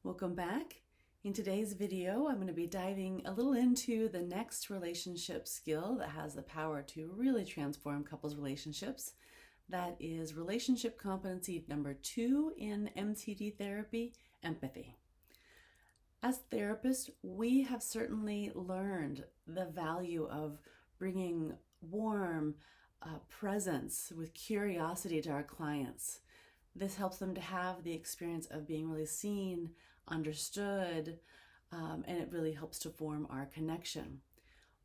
Welcome back. In today's video, I'm going to be diving a little into the next relationship skill that has the power to really transform couples' relationships. That is relationship competency number 2 in MCD therapy, empathy. As therapists, we have certainly learned the value of bringing warm presence with curiosity to our clients. This helps them to have the experience of being really seen, understood, and it really helps to form our connection.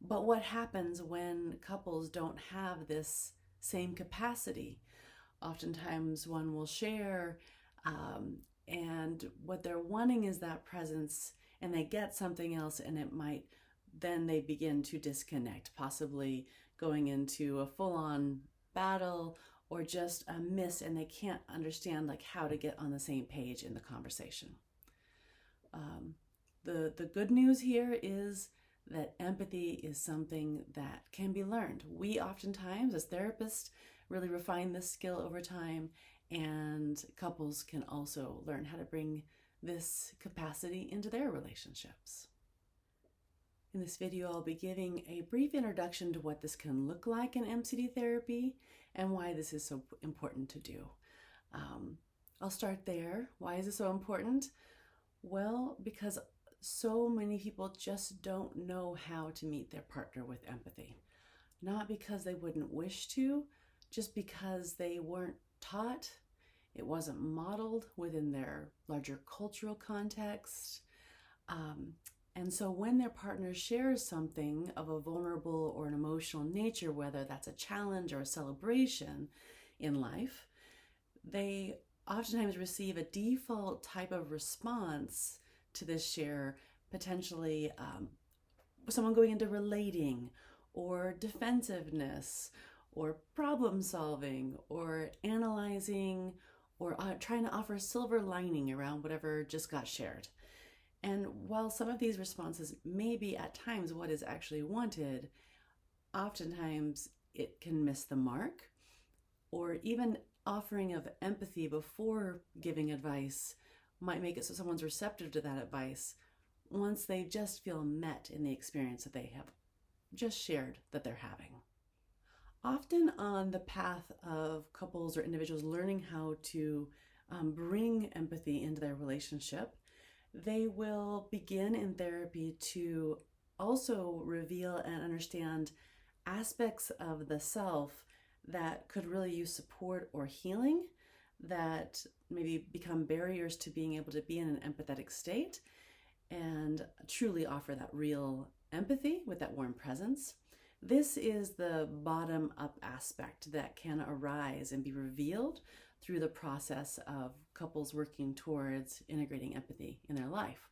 But what happens when couples don't have this same capacity? Oftentimes one will share, and what they're wanting is that presence, and they get something else, and then they begin to disconnect, possibly going into a full-on battle or just a miss, and they can't understand how to get on the same page in the conversation. The good news here is that empathy is something that can be learned. We oftentimes, as therapists, really refine this skill over time, and couples can also learn how to bring this capacity into their relationships. In this video, I'll be giving a brief introduction to what this can look like in MCD therapy and why this is so important to do. I'll start there. Why is it so important? Well, because so many people just don't know how to meet their partner with empathy. Not because they wouldn't wish to, just because they weren't taught, it wasn't modeled within their larger cultural context. And so when their partner shares something of a vulnerable or an emotional nature, whether that's a challenge or a celebration in life, they oftentimes receive a default type of response to this share, potentially someone going into relating or defensiveness or problem solving or analyzing or trying to offer a silver lining around whatever just got shared. And while some of these responses may be at times what is actually wanted, oftentimes it can miss the mark, or even offering of empathy before giving advice might make it so someone's receptive to that advice once they just feel met in the experience that they have just shared that they're having. Often on the path of couples or individuals learning how to bring empathy into their relationship, they will begin in therapy to also reveal and understand aspects of the self that could really use support or healing, that maybe become barriers to being able to be in an empathetic state and truly offer that real empathy with that warm presence. This is the bottom-up aspect that can arise and be revealed through the process of couples working towards integrating empathy in their life.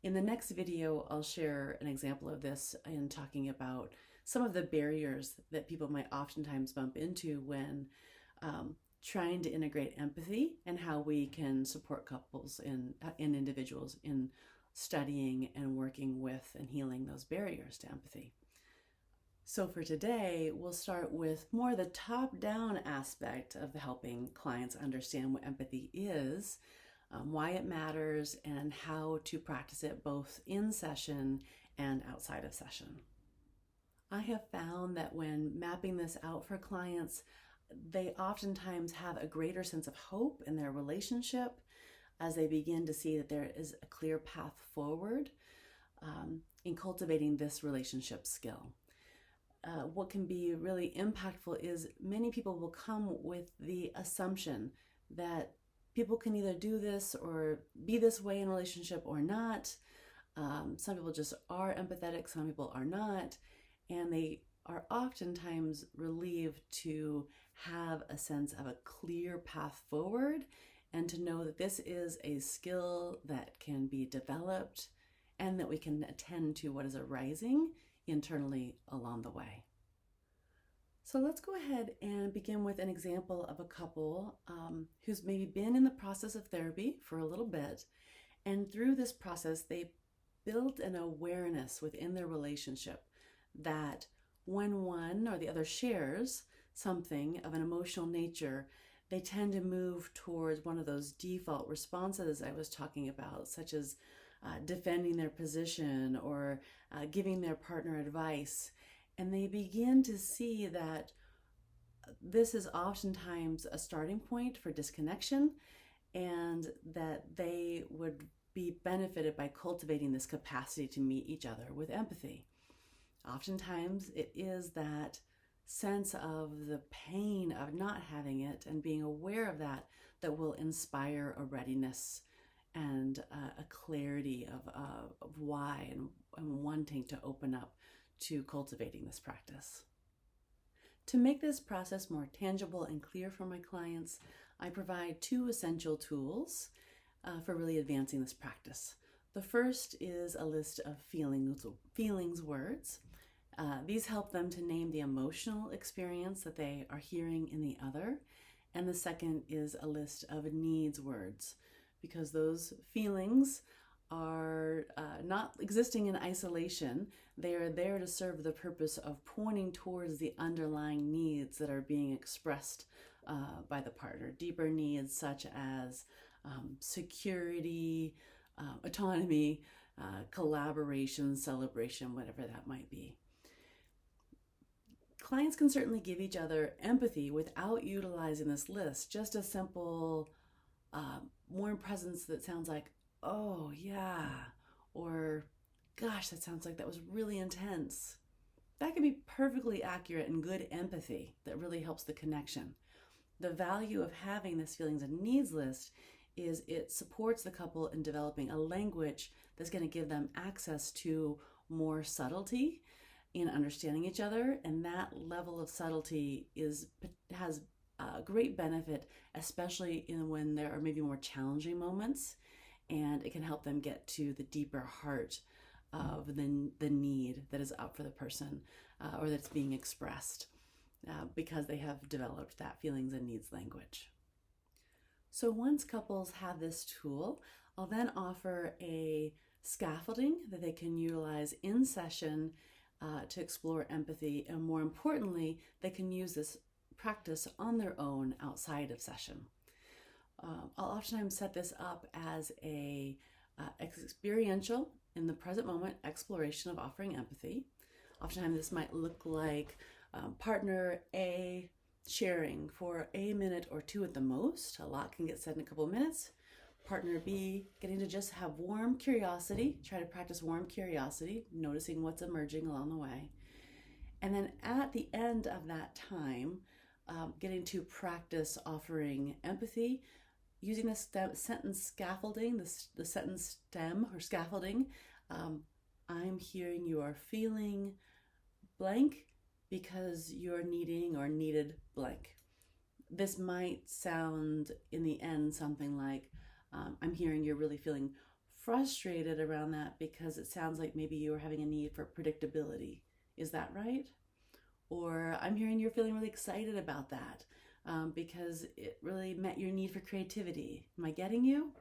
In the next video, I'll share an example of this in talking about some of the barriers that people might oftentimes bump into when trying to integrate empathy, and how we can support couples and individuals in studying and working with and healing those barriers to empathy. So for today, we'll start with more the top-down aspect of helping clients understand what empathy is, why it matters, and how to practice it both in session and outside of session. I have found that when mapping this out for clients, they oftentimes have a greater sense of hope in their relationship as they begin to see that there is a clear path forward in cultivating this relationship skill. What can be really impactful is many people will come with the assumption that people can either do this or be this way in a relationship or not. Some people just are empathetic, some people are not, and they are oftentimes relieved to have a sense of a clear path forward and to know that this is a skill that can be developed and that we can attend to what is arising internally along the way. So let's go ahead and begin with an example of a couple who's maybe been in the process of therapy for a little bit, and through this process they built an awareness within their relationship that when one or the other shares something of an emotional nature, they tend to move towards one of those default responses I was talking about, such as defending their position or giving their partner advice. And they begin to see that this is oftentimes a starting point for disconnection, and that they would be benefited by cultivating this capacity to meet each other with empathy. Oftentimes, it is that sense of the pain of not having it and being aware of that that will inspire a readiness and a clarity of why and wanting to open up to cultivating this practice. To make this process more tangible and clear for my clients, I provide 2 essential tools for really advancing this practice. The first is a list of feelings words. These help them to name the emotional experience that they are hearing in the other. And the second is a list of needs words, because those feelings are not existing in isolation. They are there to serve the purpose of pointing towards the underlying needs that are being expressed by the partner. Deeper needs such as security, autonomy, collaboration, celebration, whatever that might be. Clients can certainly give each other empathy without utilizing this list. Just a simple warm presence that sounds like, oh yeah, or gosh, that sounds like that was really intense. That can be perfectly accurate and good empathy that really helps the connection. The value of having this feelings and needs list is it supports the couple in developing a language that's going to give them access to more subtlety in understanding each other, and that level of subtlety has a great benefit, especially when there are maybe more challenging moments, and it can help them get to the deeper heart of the need that is up for the person or that's being expressed because they have developed that feelings and needs language. So once couples have this tool, I'll then offer a scaffolding that they can utilize in session to explore empathy, and more importantly, they can use this practice on their own outside of session. I'll oftentimes set this up as a experiential, in the present moment, exploration of offering empathy. Oftentimes this might look like partner A sharing for a minute or 2 at the most. A lot can get said in a couple of minutes. Partner B getting to just have warm curiosity, try to practice warm curiosity, noticing what's emerging along the way. And then at the end of that time, getting to practice offering empathy, using the sentence scaffolding, the sentence stem or scaffolding. I'm hearing you are feeling blank because you're needing or needed blank. This might sound in the end something like, I'm hearing you're really feeling frustrated around that because it sounds like maybe you are having a need for predictability. Is that right? Or I'm hearing you're feeling really excited about that because it really met your need for creativity. Am I getting you?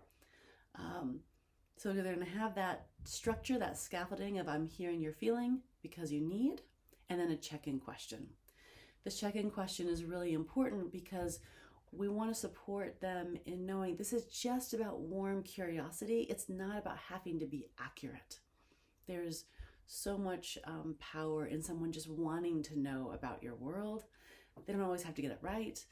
So they're going to have that structure, that scaffolding of I'm hearing you're feeling because you need, and then a check-in question. This check-in question is really important because we want to support them in knowing this is just about warm curiosity. It's not about having to be accurate. There's so much power in someone just wanting to know about your world. They don't always have to get it right.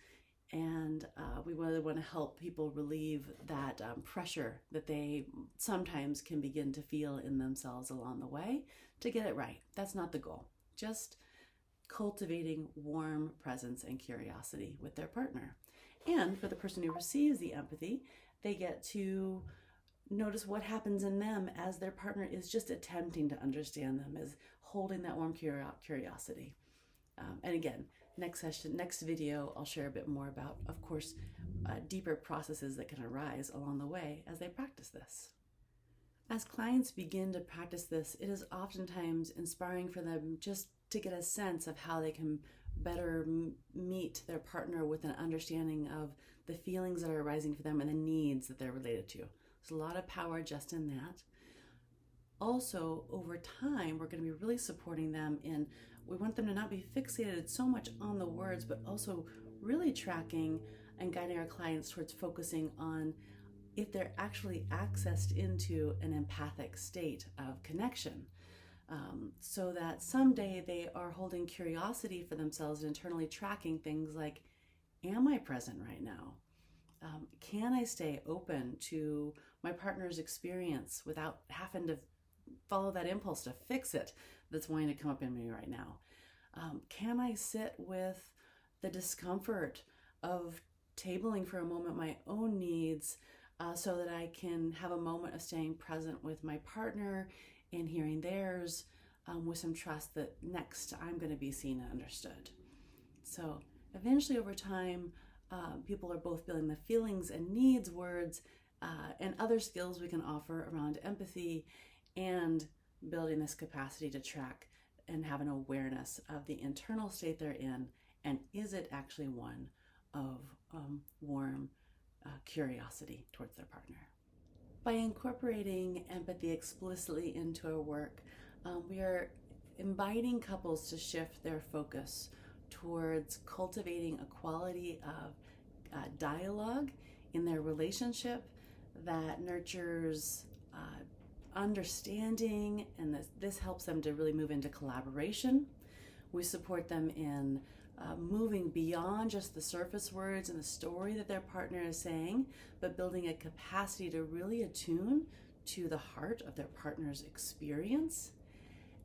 And we really want to help people relieve that pressure that they sometimes can begin to feel in themselves along the way to get it right. That's not the goal. Just cultivating warm presence and curiosity with their partner. And for the person who receives the empathy, they get to notice what happens in them as their partner is just attempting to understand them, as holding that warm curiosity. And again, next session, next video, I'll share a bit more about, of course, deeper processes that can arise along the way as they practice this. As clients begin to practice this, it is oftentimes inspiring for them just to get a sense of how they can better meet their partner with an understanding of the feelings that are arising for them and the needs that they're related to. There's a lot of power just in that. Also, over time, we're going to be really supporting them in, we want them to not be fixated so much on the words, but also really tracking and guiding our clients towards focusing on if they're actually accessed into an empathic state of connection, so that someday they are holding curiosity for themselves and internally tracking things like, am I present right now? Can I stay open to my partner's experience without having to follow that impulse to fix it that's wanting to come up in me right now? Can I sit with the discomfort of tabling for a moment my own needs, so that I can have a moment of staying present with my partner and hearing theirs, with some trust that next I'm going to be seen and understood. So eventually over time, people are both building the feelings and needs words, and other skills we can offer around empathy, and building this capacity to track and have an awareness of the internal state they're in, and is it actually one of warm curiosity towards their partner. By incorporating empathy explicitly into our work, we are inviting couples to shift their focus towards cultivating a quality of dialogue in their relationship that nurtures understanding, and this helps them to really move into collaboration. We support them in moving beyond just the surface words and the story that their partner is saying, but building a capacity to really attune to the heart of their partner's experience.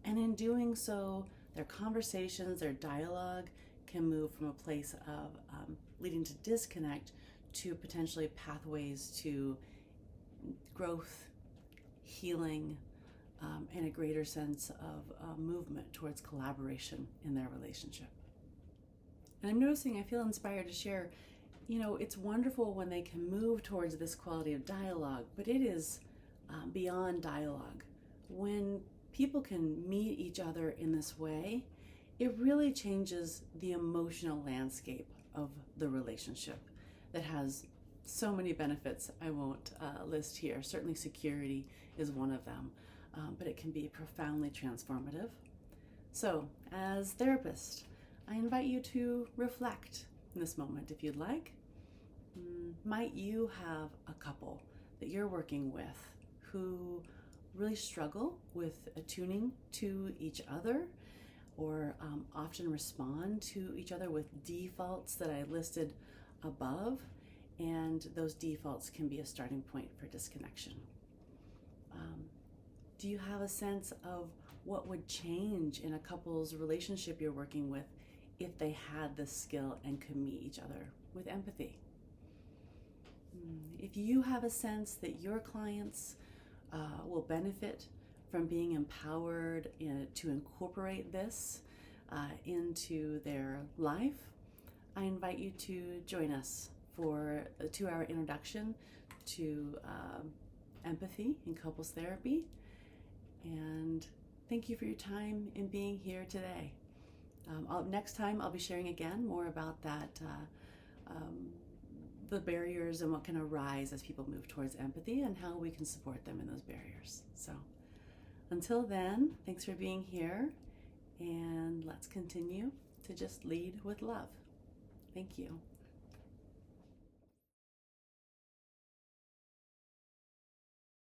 And in doing so, their conversations, their dialogue can move from a place of leading to disconnect to potentially pathways to growth, healing, and a greater sense of movement towards collaboration in their relationship. And I'm noticing, I feel inspired to share, it's wonderful when they can move towards this quality of dialogue, but it is beyond dialogue. When people can meet each other in this way, it really changes the emotional landscape of the relationship that has so many benefits I won't list here. Certainly security is one of them, but it can be profoundly transformative. So, as therapist, I invite you to reflect in this moment if you'd like. Might you have a couple that you're working with who really struggle with attuning to each other, or often respond to each other with defaults that I listed above, and those defaults can be a starting point for disconnection? Do you have a sense of what would change in a couple's relationship you're working with if they had this skill and could meet each other with empathy? If you have a sense that your clients will benefit from being empowered to incorporate this into their life, I invite you to join us for a 2-hour introduction to empathy in couples therapy. And thank you for your time in being here today. Next time I'll be sharing again more about that, the barriers and what can arise as people move towards empathy, and how we can support them in those barriers. So until then, thanks for being here, and let's continue to just lead with love. Thank you.